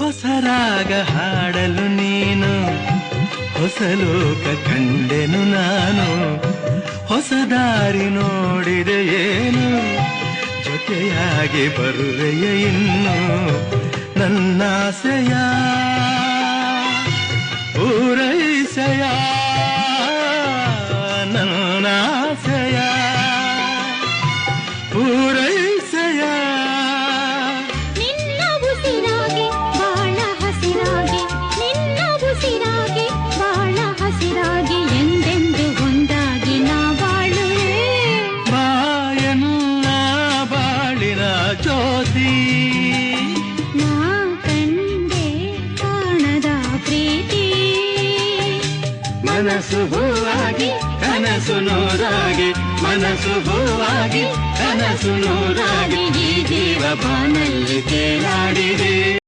ಹೊಸ ರಾಗ ಹಾಡಲು ನೀನು, ಹೊಸ ಲೋಕ ಕಂಡೆನು ನಾನು. ಹೊಸ ದಾರಿ ನೋಡಿದೆ ಏನು, ಜೊತೆಯಾಗಿ ಬರುವೆಯ ಇನ್ನು. ನನ್ನಾಸೆಯ ಪೂರೈಸೆಯ, ನನ್ನಾಸೆಯ ಪೂರೈಸೆಯ. ನಿನ್ನ ಉಸಿರಾಗಿ ಬಾಳ ಹಸಿರಾಗಿ, ನಿನ್ನ ಉಸಿರಾಗಿ ಬಾಳ ಹಸಿರಾಗಿ, ಎಂದೆಂದು ಒಂದಾಗಿ ನಾ ಬಾಳುವೆ. ಬಾಯನ್ನ ಬಾಳಿನ ಜ್ಯೋತಿ, ನಾ ಕಂಡೆ ಕಾಣದ ಪ್ರೀತಿ. ಮನಸ್ಸು ಹೂವಾಗಿ ಕನಸು ನೂರಾಗಿ, ಮನಸ್ಸು ಹೂವಾಗಿ ಕನಸು ನೂರಾಗಿ, ಈ ಜೀವ ಬಾನಲ್ಲಿ ತೇಲಾಡಿದೆ.